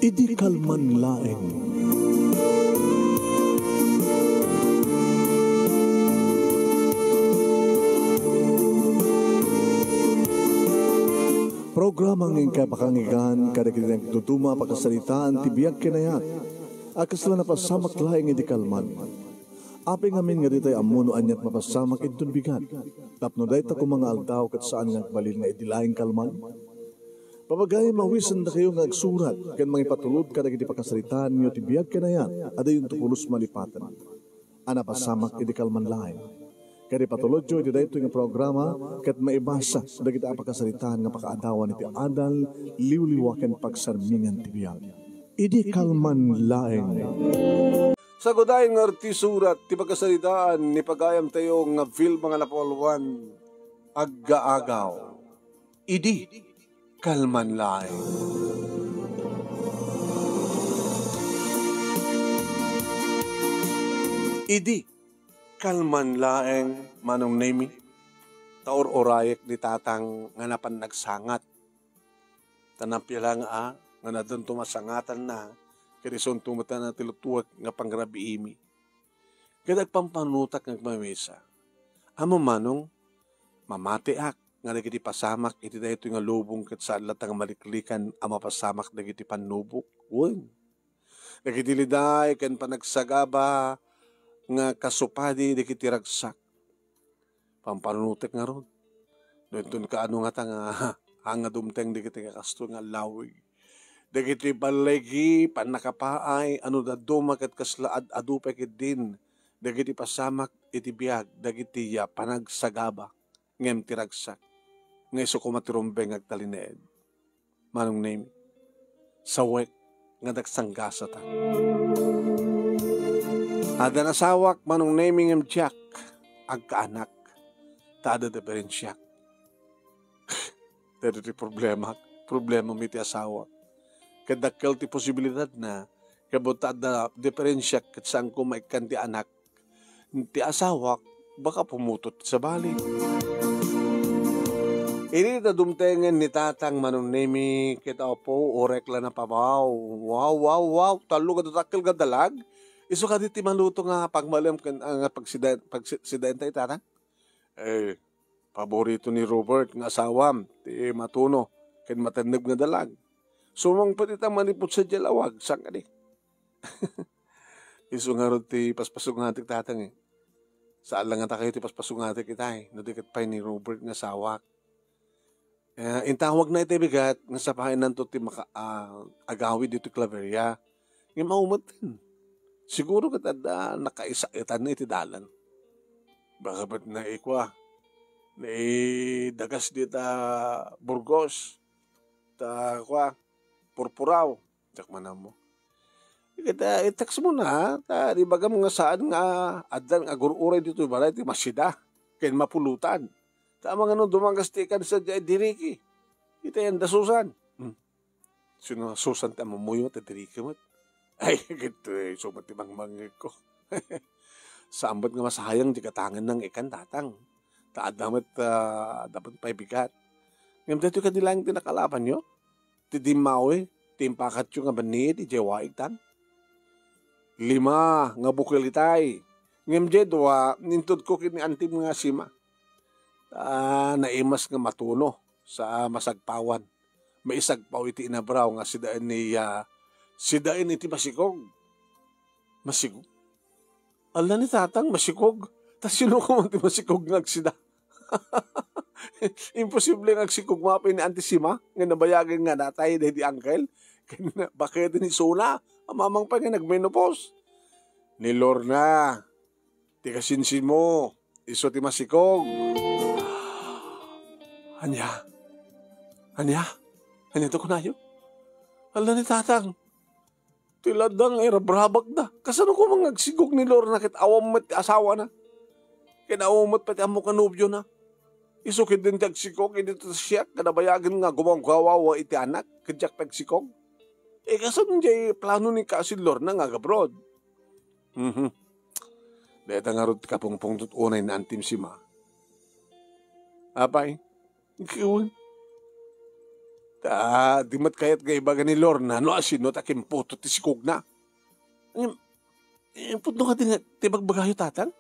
Idi kalman laeng. Programa ng kapakangigan kada kinang tutuma pakasalitaan tibiyag kinayat. Akas lang napasamak laeng idi kalman. Aping amin nga ditay amuno anyat mapasamak itun bigat. Tapno dahi ta mga aldaw kat saan nga balil nga idi laeng kalman. Papagay mawisan na kayo nga agsurat kan mga ipatulod kada kiti pakasalitaan nyo tibiyag kinayat. Ada yung tupulos malipatan. Anapasamak idi kalman laeng. Kaya patulod jo, iti dahito yung programa, kat maibasa, da kita apakasalitaan nga pakaadawan iti adal, liwliwaken pagsarmingan tibiyag. Idi kalman laeng. Sa godayang artisurat, ti pagkasalitaan, ni pagayam tayo nga film mga napawalwan, aggaagaw. Idi kalman laeng. Idi kalman laeng manong nemi, taor orayek di tatang nga napan nagsangat. Tanapya lang nga nadon tumasangatan na, kirison tumata na tilutuwag nga pangrabi imi. Kadag pampanutak ng mamesa. Amo manong, mamatiak, nga nagiti pasamak, iti na ito nga lubong kat saan latang maliklikan, ama pasamak nagiti panubok. Uwan. Nagiti liday, kan panagsagaba, nga kasupadi di kiti ragsak. Pampanutek nga ron. Doon ka ano nga ta nga hanga dumteng di kiti kakasto nga lawig. Di kiti balegi, panakapaay, ano da dumakat kaslaad adupay kit din. Di kiti pasamak iti biyag, di kiti panagsagaba. Ngem ti ragsak. Ngay so kumatirumbeng agtalineed. Manong name, sawek nga dagsanggasat ta. Ada nasawak manong naming ang Jack, agkaanak, tada diferensyak. Pero ti problema mi ti asawa. Kadakkel ti posibilidad na, kabutad na diferensyak kat saan ko maikan ti anak, ti asawak, baka pumutot sa bali. Ini ta dumtengen ni tatang manong nami, kita po, orek lang na pabaw. Wow, talo ka datakkel ka dalag. Iso ka diti maluto nga pagmalam nga pagsidente tatang. Paborito ni Robert nga asawam, ti matuno, ken matandog nga dalag. Sumang pati ta manipot sa jalawag, sang kadi. Iso nga ron ti paspasog nga ti tatang eh. Saan lang nga ta kayo ti paspasog nga ti kita eh. Nadikat pa ni Robert nga sawak. Intawag na iti bigat, nga sa pahinan to ti agawi dito Claveria. Nga maumot din. Siguro katada nakaisaitan na iti dalan. Baka ba't naikwa? Dagas di ta Burgos. Ta kwa, Purpuraw. Tsakmanan mo. Kita itaks mo na, ta di baga mga saan nga adan nga gururay dito balay ti masida. Kaya mapulutan. Ta mga nung dumangastikan sa diriki. Ita yan dasusan. Sino susan ta mamuyo ta diriki mo? Ay, gito eh. So, matibang mangig ko. Sambat nga masahayang di katangan ng ikan tatang. Taad namat dapat paibigat. Ngayon dito ka nilang tinakalaban nyo. Tidimawi, timpakat yung nga banit, ijewaig tan. 5 nga bukilitay. Ngayon dito, nintod ko kini antim nga sima. Naimas nga matuno sa masagpawan. May isagpaw iti inabraw nga sidaan ni sidain iti masikog. Masikog? Ala ni tatang, masikog. Tas sino ko man ti masikog ng agsida? Imposible ng agsikog mapin ni Antisima. Nga nabayagin nga natay na di uncle. Bakit ni Suna? Amamang pa nga nagmenopause. Ni Lorna. Ti kasinsin mo. Iso ti masikog. Anya to kunayo? Ala ni tatang. Tiladang ay rabrabag na. Kasano ko mga agsigog ni Lorna kit awam mat asawa na. Kinawam mat pati amo kanubyo na. Isukid din ti agsigog, hindi to siya, kanabayagan nga gumanggawawa iti anak, kadyak pagsigog. Kasano niya plano ni Kasin Lorna nga gabrod? Dahil nga rin kapungpong tutunay na antim si Ma. Apay, ikiwan. Di mat kayat nga ibaga ni Lorna, no asino takim puto ti sikog na. Pudno ka din nga, ti bagbagayo tatang?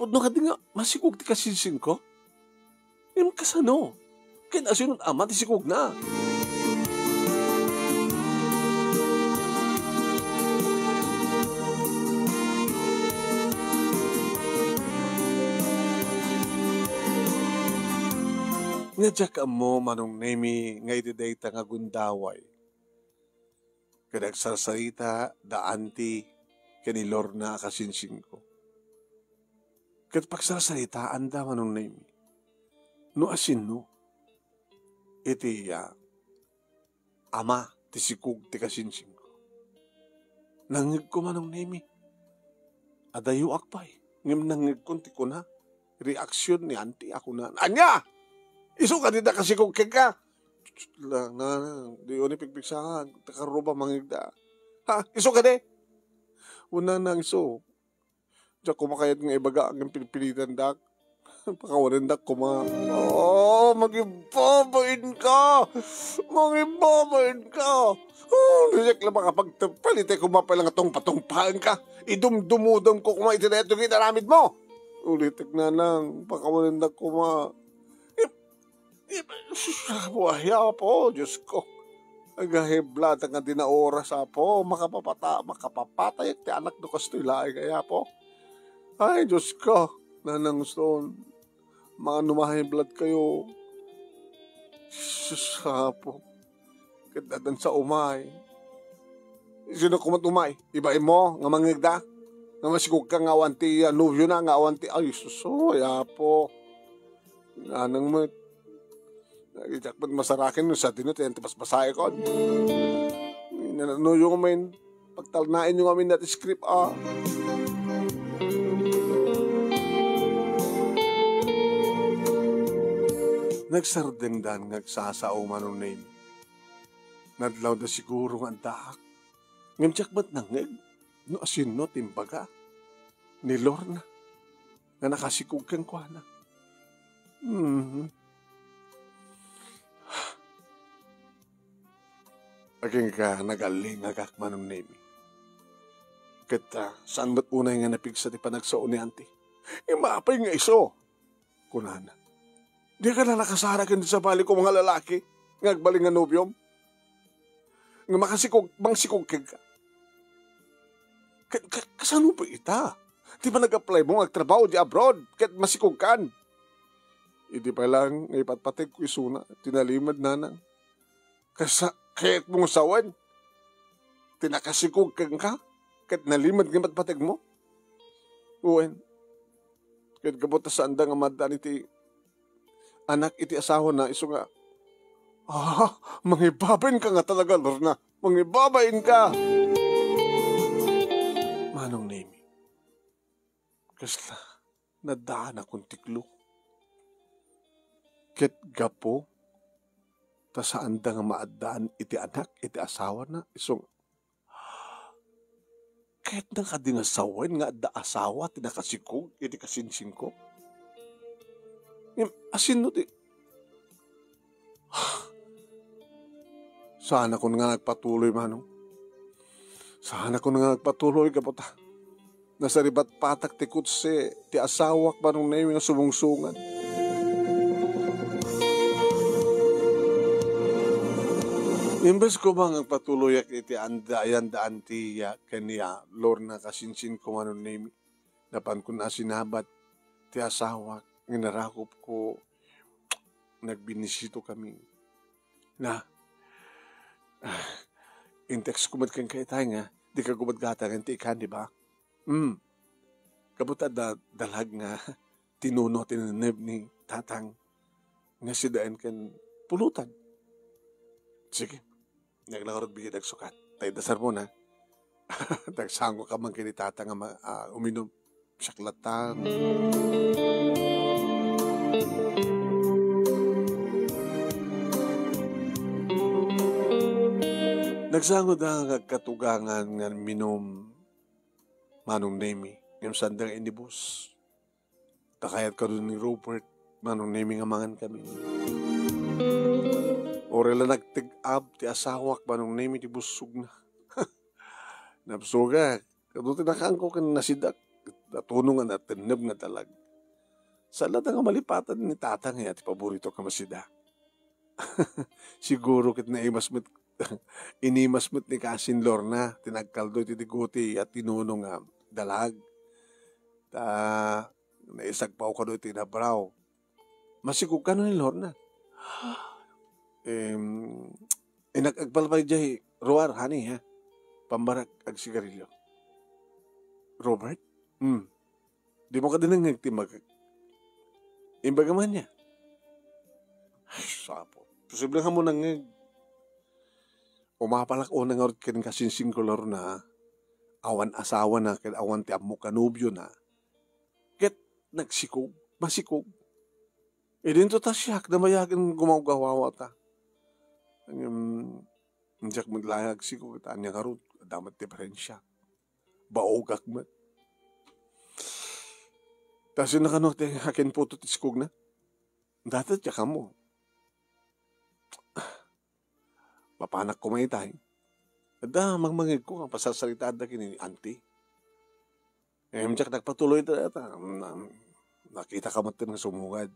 Pudno ka din nga, masikog ti kasinsing ko? Kasano? Kaya asino ama ti sikog na. Nga dyak mo manong nemi nga ididayta nga gundaway. Kadagsarsarita da anti kani Lorna kasinsing ko. Kat pagsarsaritaan da manong nemi. No asin no. Iti ama ti sikug ti kasinsing ko. Nangig ko manong nemi. Adayo akpay. Ngim nangig ko ti ko na. Reaksyon ni anti ako na. Anya! Iso ka din na kasi kung kika. Lang na, di yun ipigpigsahan. Takaruba mangigda. Ha? Iso ka din? Una nang iso. Diyan kumakayat ng ibaga ang pinipilitan dak. Pakawanan dak kuma. Oh, magibabain ka. Magibabain ka. Oh, niyak lang makapagtapalit ay kumapalang atong patungpahan ka. Idumdumudong ko kuma itinet yung inaramid mo. Ulitik na lang. Pakawanan dak kuma. Wahya po, Diyos ko. Agahiblat ang dinaoras po. Makapapatay ti anak do kastilaay kaya po. Ay, Diyos ko. Nanang stone. Mga numahiblat kayo. Sus po. Kadadan sa umay. Sino kumatumay? Ibain mo, nga mangigda? Nga masigog ka nga awanti, nubyo na nga awanti. Ay, suso, ya po. Nanang mo, itakpat masarakin no sa tinut yan tipas basahe ko. Nanano yung amin pagtalnain yung amin natin script Nagsardengdan ngagsasao manong name. Nadlaw na siguro nga dahak. Ngamtsak ba't nangig? No asin no timbaga. Ni Lorna. Na nakasikog kang kuwana. Aging ka nagaling agak manong name. Kita saan ba't unay nga napigsa ti panagsaon ni auntie? Maapay nga iso. Kunana. Di ka na nakasara ka sa bali ko mga lalaki. Ngagbaling nga nobyom. Nga mangsikog ka. Kasano pa ita? Di ba nag-apply mo magtrabaho di abroad? Kahit masikog kan? Hindi pa lang ipatpatig ko isuna. Tinalimad na nang. Kahit mong sawan, tinakasikog kang ka, kahit nalimad ng matpatig mo. Uwen, kahit kabuta sa andang amadan iti anak iti asawa na, iso nga, mangibabain ka nga talaga, Lorna. Mangibabain ka. Manong name, kasla, nadaan akong tiklo. Kahit gapo, ta saan da nga maadaan iti anak, iti asawa na, isong, kahit na ka di nga sawain nga da asawa, tinakasikog, iti kasinsing ko. Asin no di, sana ko nga nagpatuloy, manong. Sana ko nga nagpatuloy, kaputa. Nasa ribat patak ti kutse, ti asawak manong na yung sumungsungan. Imbes ko bang patuloy ak iti ayan da anti kaniya Lorna kasinsin ko manon name. Napan ko na sinabat ti asawa nginarakop ko nagbinisito kami. Na intex kumad kang kay tayo nga di ka gumad gata ng tikan, di ba? Kabuta dalag nga tinuno tinanib ni tatang nga sidaan kan pulutan. Sige. Naglakarot bigyan nagsukat. Tayo dasar mo na. Nagsango ka man kinitata nga uminom. Saklatan. Nagsango da nga katugangan nga minom manong nemi. Yung sandang inibus. Takayat ka doon ni Rupert. Manong nemi nga mangan kami. Orela nagtig-ab ti asawak manong name ti busog na. Napsuga, kaduti na ko kan nasidak. Natunong nga natinib nga talag. Sa lahat nga malipatan ni tatang nga ti paborito ka masida. Siguro kit na inimasmit ni Kasin Lorna, tinagkaldo ti tiguti at tinunong nga dalag. Naisagpaw ka doon tinabraw. Masikog ka no ni Lorna. Nagagbalbay jay ruar, honey, ha? Pambarak ag sigarilyo. Robert? Di mo ka din ang nagtimag. Imbagaman niya. Ay, sapo. Posible nga mo nang umapalak o nang orot ka rin kasinsing kolor na awan asawa na, awan ti amo kanubyo na. Ket nagsikog, masikog. E din to tasyak na mayagin gumagawawa ta. Diyak maglayag sikog, taan niya karot, damat diferensya. Baogak mat. Tapos yun nakano, hakin po ito tiskog na. Dati tiyak mo. Mapanak ko may tayo. Ada, magmangid ko, ang pasasalita da kini auntie. Diyak nagpatuloy ito. Nakita ka mati ng sumugad.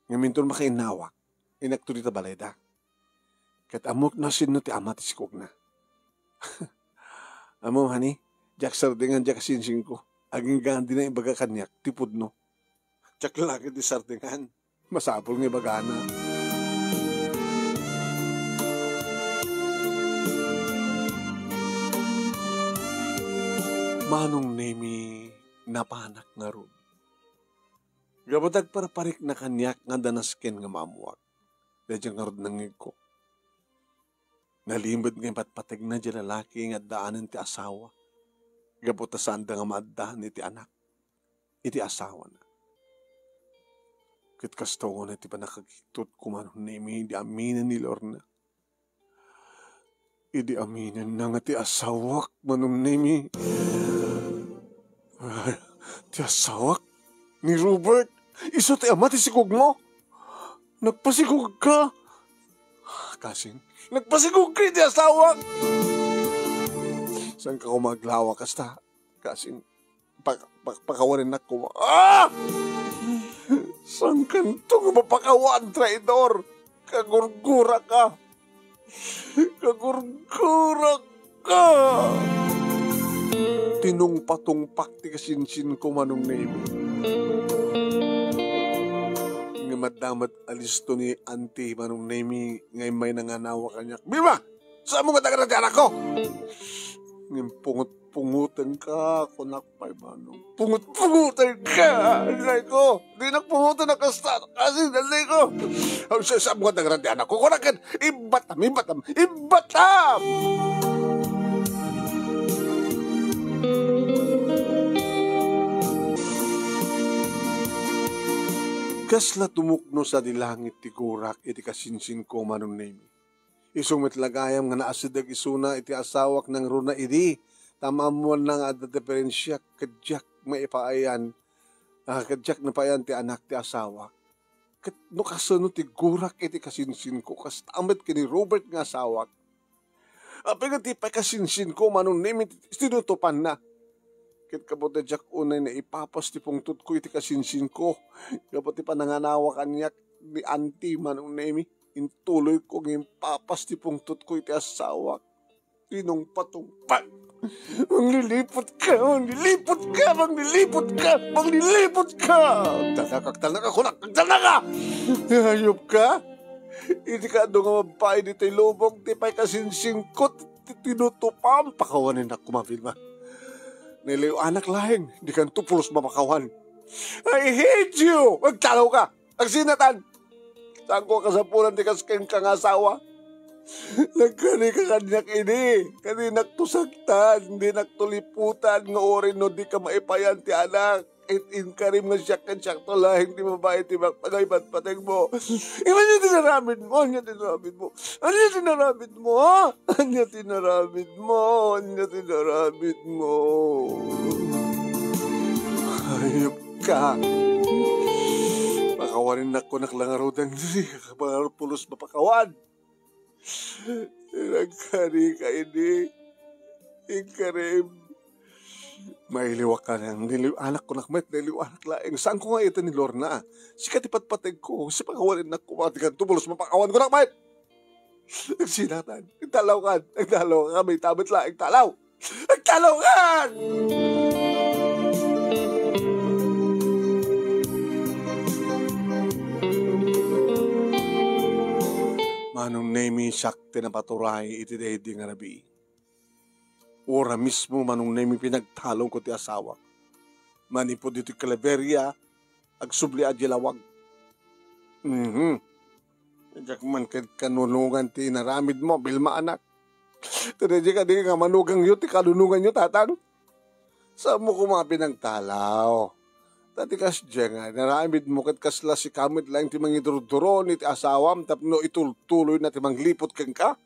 Ngaminton makainawak. Inakto dito balay da. Kat amok na sino ti ama tiskog na. Amo, honey, Jack sardingan Jack sinsing ko. Aging gandi na ibaga kanyak, tipod no. Jack lalaki ti sardingan. Masapol ng ibagana. Manong nemi napanak nga ron. Gabadag paraparik na kanyak nga danasken nga mamuak. Dadya nga ron nangig ko. Nalimbad nga patpatag na dyan lalaki nga daanan ti asawa. Gabutasan da nga maaddahan iti anak. Iti asawa na. Kit kastawa na iti panakakitot kumanong nemi di aminan ni Lorna. Idi aminan na nga ti asawak manong nemi. Ti asawak ni Robert. Iso ti ama ti sikog mo. Nagpasikog ka. Kasing, nagpasigog ka di asawak. Saan ka kumaglawa kasta? Kasing, pakawarin na ko. Saan ka itong mapakawan, traidor? Kagurgura ka. Kagurgura ka. Tinungpa-tungpak ti kasinsin ko manong name. Madamat alisto ni auntie manong nemi ngay may nanganawa kanya. Bima! Saan mo matagaran ti anak ko? Ngayon pungut-pungutan ka, kunakpay manong. Pungut-pungutan ka! Alay ko! Di nagpungutan na kasta. Kasi alay ko! Saan mo matagaran ti anak ko? Kunakan! Ibatam! Ibatam! Ibatam! Kasla tumukno sa dilangit ti kurak iti kasinsin ko manong nemi. Isumit lagayam nga naasidag isuna iti asawak ng runa iri. Tamamuan na nga at diferensya kadyak maipaayan. Kadyak na paayan ti anak ti asawak. Kat no kasano ti kurak iti kasinsin ko. Kas tamat kini Robert nga asawak. Apay nga ti pa kasinsin ko manong nemi tinutupan na. Kit kapote jak unay na ipapas ti pungtut ko iti kasinsin ko. Kapote pananganawa kanyak ni auntie manong nemi. Intuloy ko ng ipapas ti pungtut ko iti asawak. Tinong patungpat. Manglilipot ka, manglilipot ka, manglilipot ka, manglilipot ka. Talakak, kunak, talaka! Hayop ka? Iti ka doon nga mabay di tayo lubong, ti pa'y kasinsin ko, tinutupam, pakawanin na kumapilma. Niliw anak lahing, di kan tupulos mapakawan. I hate you! Magtalaw ka! Agsinatan! Saan ko kasapulan di kasking kang asawa? Nagkani ka kanyak ini. Kani naktusagtan, di naktuliputan, nga orin no di ka maipayan ti anak. Itin karim nga siyak to lahing di mabae ti magpagaybat pateng mo. Iman niya tinaramid mo, anya tinaramid mo. Anya tinaramid mo, ha? Anya tinaramid mo, anya tinaramid mo. Hayop ka. pakawanin na ko naklangarudan diri, pulos mapakawan. Nagkari ka ini, ikarim. May liwak ka ng anak ko nakmet, niliwanak laeng. Saan ko nga ito ni Lorna? Sikat ipatpatag ko, si pakawanin na ko, matigan tubulos mapakawan ko nakmet. Nagsinatan, nagtalaw ka, may tabit laeng talaw. Nagtalaw ka! Manong nemi siyak tinapaturay iti daydi nga nabi. Ora mismo manong nemi pinagtalong ko ti asawa. Manipod iti Calaveria, agsubli a dilawag. Diyak man kanunungan ti naramid mo, bilma anak. Tadadya ka di nga manugang yun, ti kalunungan nyo tatang. Saan mo kuma pinagtalaw? Tati kas dyan nga, naramid mo kat kasla si kamit lang ti mangidurduron iti asawam, tapno itultuloy na ti manglipot kang ka.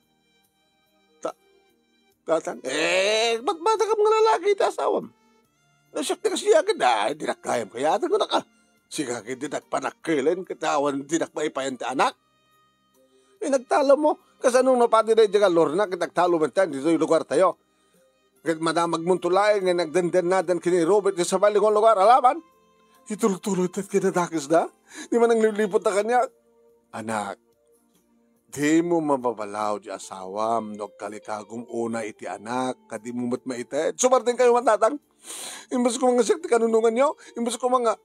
Tatang, ba't bata ka mga lalaki iti asawam? Nasyak na kasi agad di nakayam kaya atan ko na ka. Siga kaya di nakpanakkilan, katawan di nakmaipayan ti anak. Nagtalo mo, kasanong napati na dyan ka, Lorna, nagtalo man tayo, dito yung lugar tayo. Kaya madamag mong tulay, nga nagdandan nadan kini Robert, sa baling lugar, alaman? Itultuloy ta't kinadakis na? Di man ang lilipot na kanya? Anak, di mo mababalaw di asawam, no kalikagong una iti anak, kadi mo mat maitet. Sumartin kayo matatang. Imbas ko mga sakti kanunungan nyo, imbas ko mga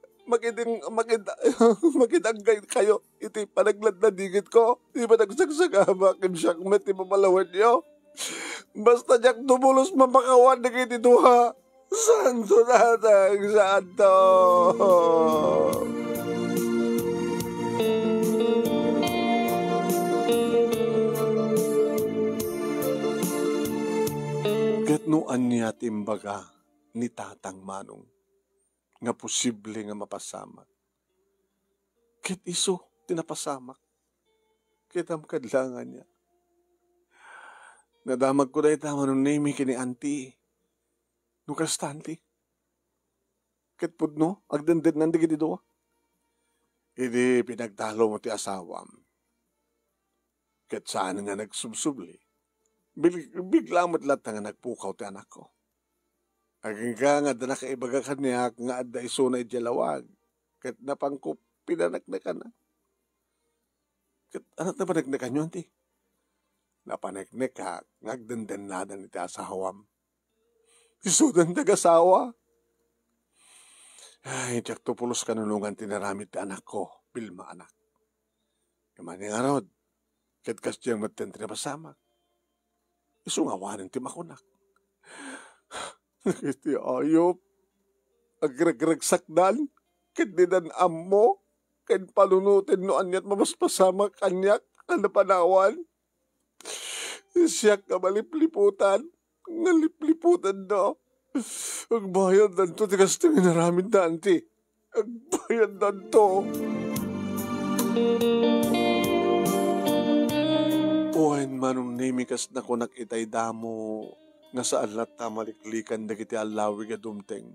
makitagay kayo, iti panaglad na digit ko, di ba nagsagsagama, kimsyak met, di mapalawan nyo. Basta diyak tumulos mapakawan na kiti duha. Santo tatang, santo. Katnuan niya timbaga ni tatang manong nga posible nga mapasamak. Ket iso tinapasamak. Ket am kadlangan niya. Nadamag ko na ita manong name kini auntie. Nukastanti. Ket pudno, agdended nandi giti doa. Idi pinagtalo mo ti asawam. Ket saan nga nagsubsubli. Bigla mo't lahat nga nagpukaw ti anak ko. Aging ka nga da nakaibaga kaniya nga adda iso na idyalawag. Ket napangko pinanagnakan na. Ket anak na panagnakan nyo, auntie? Napanagnak ka, ngagdenden nadan iti asawam. Isudan nag-asawa. Ay, tiyak tupulos kanunungan tinaramit ti anak ko, Bilma anak. Kamani nga rod, ket kas diyang matten tinapasamak. Isungawanan ti makunak. Iti ayop, agrag-ragsakdan, ket dinan ammo, ket palunutin no anyat mamaspasamak kanyak, kanapanawan. Siyak ka malipliputan. Nalipliputan na. Ang bayan na ito, tigas na inaramid na, auntie. Ang bayan na ito. Ohen manong nemikas na ko nakitay damo nga saan lata maliklikan na kiti alawig a dumteng.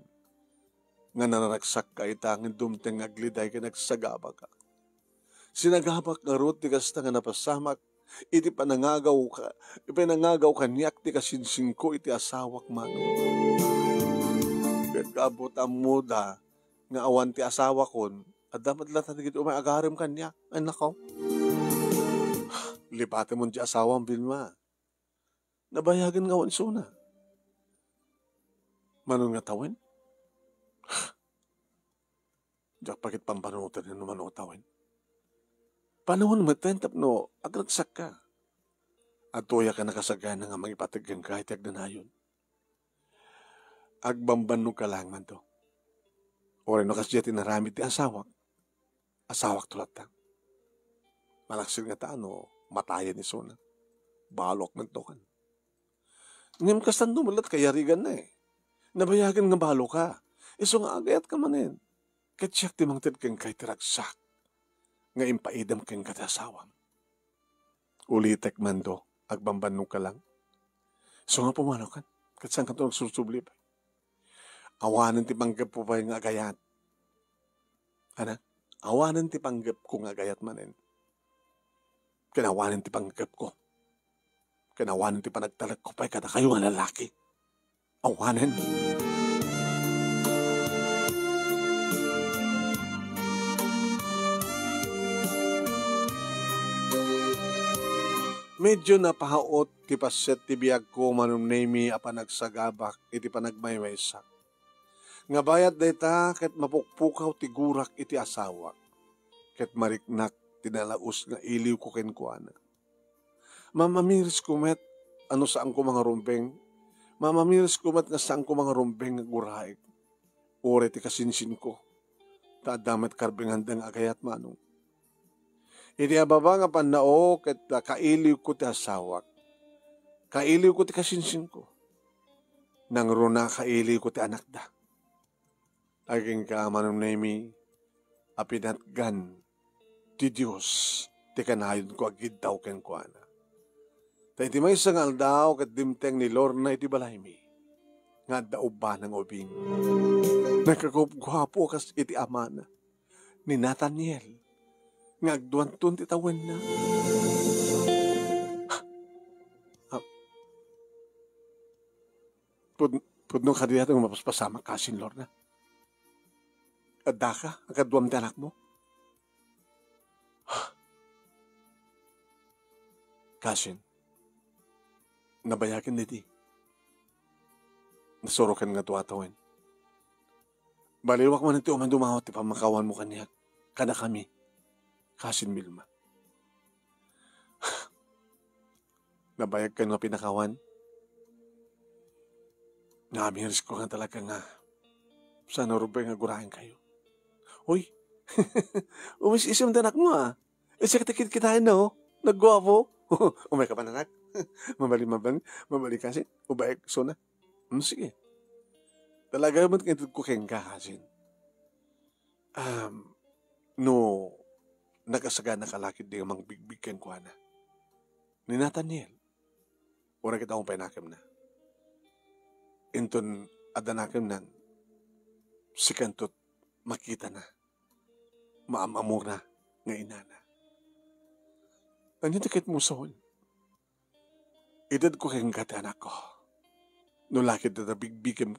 Nga nanaragsak ka itangin dumteng agliday ka nagsagaba ka. Sinagabak nga root tigas na nga napasamak. Iti panangagaw kanyak ti kasinsing ko iti asawak manong. Ket kaabot ang muda nga awan ti asawa kon, at dapat lata na gito agarim kanyak, anak ko. Lipate mo ti asawang Bilma. Nabayagan nga wan suna. Manong nga tawin? Diyak pakit pampanutan na naman o tawin. Panahon mo tentap no, agragsak ka. At tuya ka nakasagana nga magipatagyan kahit agdanayon. Agbamban no kalangan to. Ore no kasi tinaramit ti asawak. Asawak tulat ta. Malaksin nga ta ano, matayan ni Sona. Balok man to kan. Ngam kasan dumalat kayarigan na eh. Nabayagan nga balo ka. Iso nga agayat ka manin. Katsyak timangtid kang kay tiragsak. Nga impaidam kang katasawam. Ulitek man do, agbambanong ka lang. So nga pumanaw kan, katsang ka ito nagsusubli pa. Awanan ti manggap po pa yung agayat. Ana, Awanan ti panggap ko nga gayat manen. Kinawanan ti panggap ko. Kinawanan ti panagtalag ko pa'y kada kayo nga lalaki. Awanan. Medyo napahaot ti paset ti biyag ko manong nemi apa nagsagabak iti panagmaymaysak. Nga bayat dayta ket mapukpukaw ti gurak iti asawa. Ket mariknak tinalaos nga iliw ko kenkuana. Mamamiris ko met ano saan ko mga rumbeng. Mamamiris ko met nga saan ko mga rumbeng nga guraik. Ore ti kasinsin ko. Taadamet karbingan dang agayat manong. Iti ababa nga panao ket kailiw ko ti asawak. Kailiw ko ti kasinsin ko. Nang runa kailiw ko ti anak da. Aging ka manong nemi apinatgan ti Diyos ti kanayon ko agid daw ken kuana. Ta iti may sangal daw ket dimteng ni Lorna iti balaymi. Nga daw ba ng ubing. Nakagwapo kas iti amana ni Nathaniel. Ngagduantun ti tawen na. Pudno ka diya itong mapaspasama kasin, Lorna. Adda ka, agad ti anak mo. Kasin, nabayakin niti. Nasorokan nga tuwatawen. Baliwak man iti umandumawat ti pamakawan mo kaniya. Kada kami. Kasin Milma. Nabayag ka nga pinakawan. Namiris ko nga talaga nga. Sana rubay nga gurahin kayo. Uy, umis-isim tanak mo Isakit kitain na Nagwapo. Umay ka pa nanak. Mabali kasi. Ubaik, so na. Sige. Talaga mo ko keng kahasin. No, nakasaga nakalakid di mang bigbigken ko na. Ni Nathaniel, ora kita akong painakim na. Inton adanakim nan, sikantot makita na. Maamamur na nga inana. Ano tikit mo soon? Edad ko kayong gati anak ko. No lakid na bigbikim.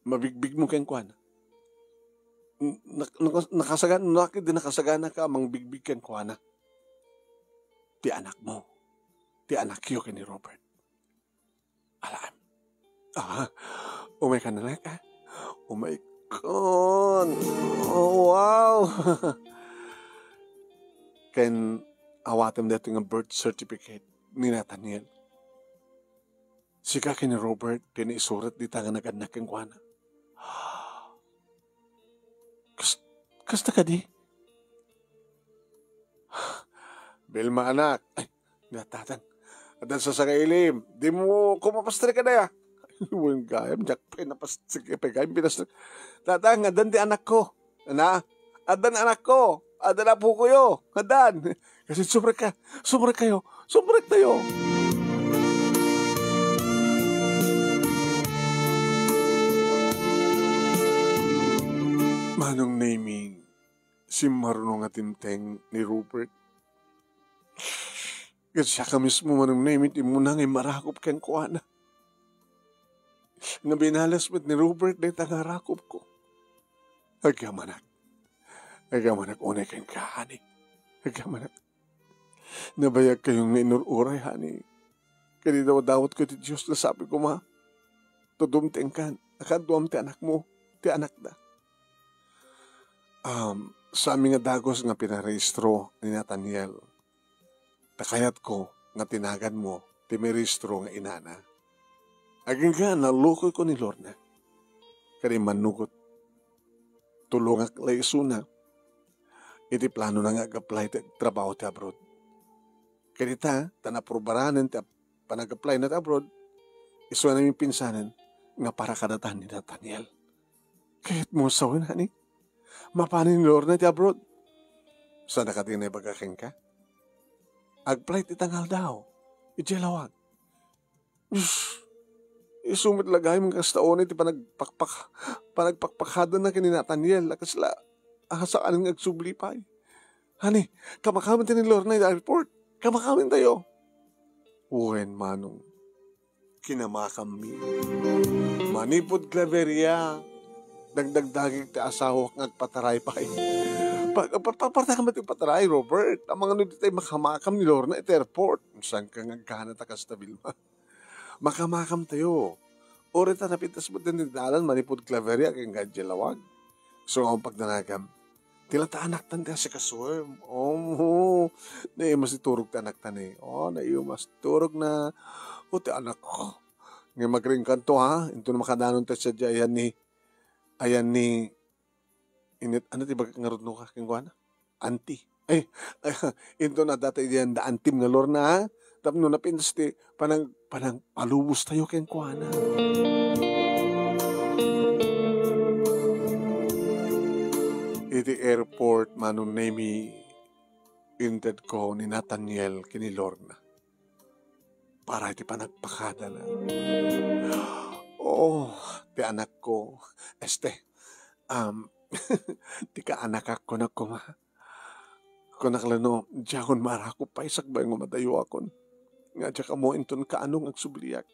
Mabigbig mo kayong kuwan. Nakasagana ka mang bigbigan ko na. Ti anak mo. Ti anak yo ni Robert. Alam. Umay ka na ka. Umay kon. Oh, wow. Ken awatem dito nga birth certificate ni Nathaniel. Sika ni Robert, pinisurat di tangan nag-anak kang kuwana. Kasta ka di? Bilma anak. Ay, natatan. Adan sa sakailim. Di mo kumapastre ka na ya. Huwag gayam. Jack pa napastre ka. Gayam pinastre. Tatang, adan di anak ko. Ana? Adan anak ko. Adan apo ko yo. Adan. Kasi subrek ka. Subrek kayo. Subrek tayo. Manong naming si marunong atimteng ni Robert. Kasi siya ka mismo manong naming di mo na ngay marakop kang kuwana. Nga binalas mo't ni Robert na tangarakop ko. Agamanak. Agamanak unay kang kahani. Agamanak. Nabayag kayong inururay, hani. Kaya daw dawat ko ti Diyos na sabi ko ma. Tudumteng kan. Akaduam ti anak mo. Ti anak na. Sa aming nga dagos nga pinarehistro ni Nathaniel, takayat ko nga tinagan mo, timirehistro nga inana. Aging ka, nalukoy ko ni Lorna. Kaya manugot. Tulungak laisuna. Iti plano na ngaag-apply trabaho ti abroad. Kaya ta, tanapurubaranan ti panag-apply na ti abroad, iso na namin pinsanan nga para kadatahan ni Nathaniel. Kaya't mo sawin, hani? Mapanin Lorna ti abroad. Saan nakatingin na ibagaking ka? Agplay ti tangal daw. Iti lawag. Isumit lagay mong kastaon iti panagpakpakada na kini Nathaniel akasla saan nga agsublipay. Hani, kamakaman tayo ni Lorna iti airport. Kamakaman tayo. Uwen manong kinamakam mi. Manipod Claveria. Dagdagdagig ti asawa ng agpataray pa. Paparta ka ba iti pataray, Robert? Ang mga nito tayo makamakam ni Lorna iti airport. Saan ka ngagkana ta kastabil ma? Makamakam tayo. Ori ta napitas mo din dalan manipod Claveria kayong gadjalawag. So ang pagdanagam, tila ta anak tan ka si kaswem. Naiyo mas iturog ta anak tan eh. Naiyo mas turog na, ti anak ko. Ngayon magring kanto ha, ito na makadanon ta siya dyan ayan ni, ano tiba ngarod no ka, kingwana? Auntie. Ito na dati diyan da antim nga Lorna ha. Tapos no napindas ti, panang palubos tayo kingwana. Iti airport manong name inted ko ni Nathaniel kini Lorna. Para iti panagpakada na. Ti anak ko. Ti ka anak ako na kuma. Kunaklano, diyan marako pa isakbay nga madayo akon. Nga diyan ka mo inton ka anong agsubliak.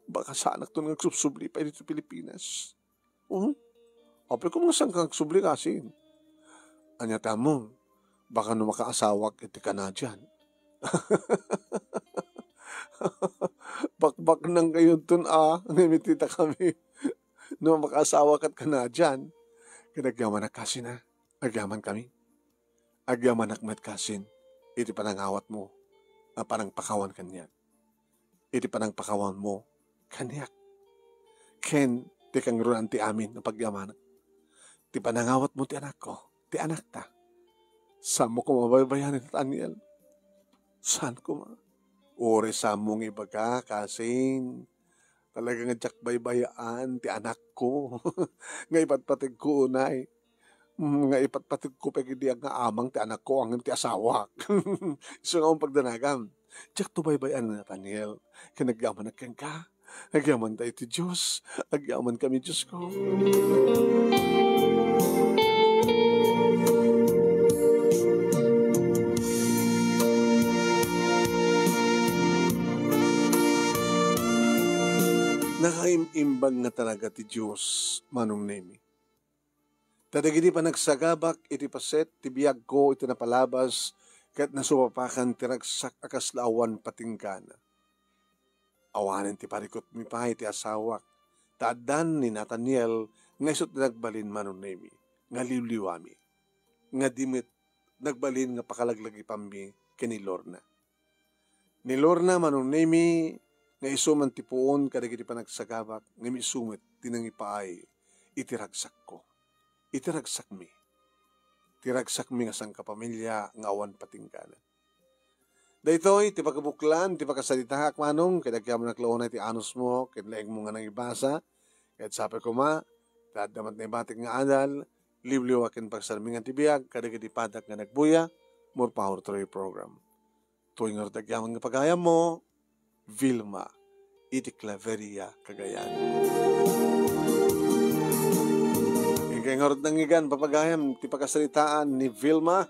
Baka sa anak to nga agsubli pa dito Pilipinas. Apay ko mga saan kang agsubli kasin. Anya tamo, baka no makaasawak iti ka na dyan. Bakbak nang kayo tun nimitita kami. No makasawa kat ka na dyan. Kinagyaman na kasi na. Agyaman kami. Agyaman akmet kasin. Iti panangawat mo. Panang pakawan kanyan. Iti panang pakawan mo. Kanyak. Ken, ti kang runan ti amin na pagyaman. Ti panangawat mo ti anak ko. Ti anak ta. Saan mo ko mabaybayan ni Nathaniel? Saan ko Ore sa mong ibaga, kasin. Talagang baybayaan ti anak ko. Nga ipatpatig ko unay. Nga ipatpatig ko pagidi ang amang ti anak ko, ang ti asawak. So nga mong pagdanagam. Tsak to baybayaan na Nathaniel. Kinagyaman na kang ka. Agyaman tayo ti Diyos. Agyaman kami Diyos ko. Nakaimimbag nga talaga ti Diyos manong nemi. Tadagidi pa nagsagabak iti paset, ti biyag ko iti napalabas, kat nasupapakan ti ragsak akaslawan patingkana. Awanin ti parikot mi pa iti asawak, taadan ni Nathaniel, nga isot nagbalin manong nemi, nga liwliwami, nga dimit nagbalin nga pakalaglagi pambi kini Lorna. Ni Lorna manong nemi, nga isuman ti puon kadagiti panagsagabak nga misumit tinangipaay itiragsak ko. Itiragsak mi. Tiragsak mi nga sang kapamilya nga awan patingkana. Daytoy ti pagabuklan ti pagkasalita manong kadagyaman naklaunay ti anos mo kinlaeng mo nga nang ibasa ket sapi ko tadamat na ibatik nga adal liwliw akin pagsalmingan ti biag kadagiti padak nga nagbuya more power to your program. Tuwing nga dagyaman nga pagayam mo Vilma, iti Claveria, Cagayan. Kaya nga rin nangigan, papagayam, ti pagkasalitaan ni Vilma,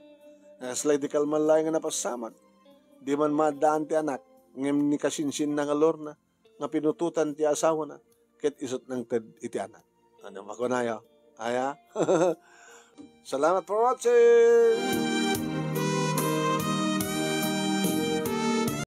slay di kalmalay nga napasamak. Di man madaan ti anak, ngem ni kasinsin na nga Lorna, nga pinututan ti asawa na, ket isot ng ted iti anak. Ano makunayo? Aya? Salamat for watching!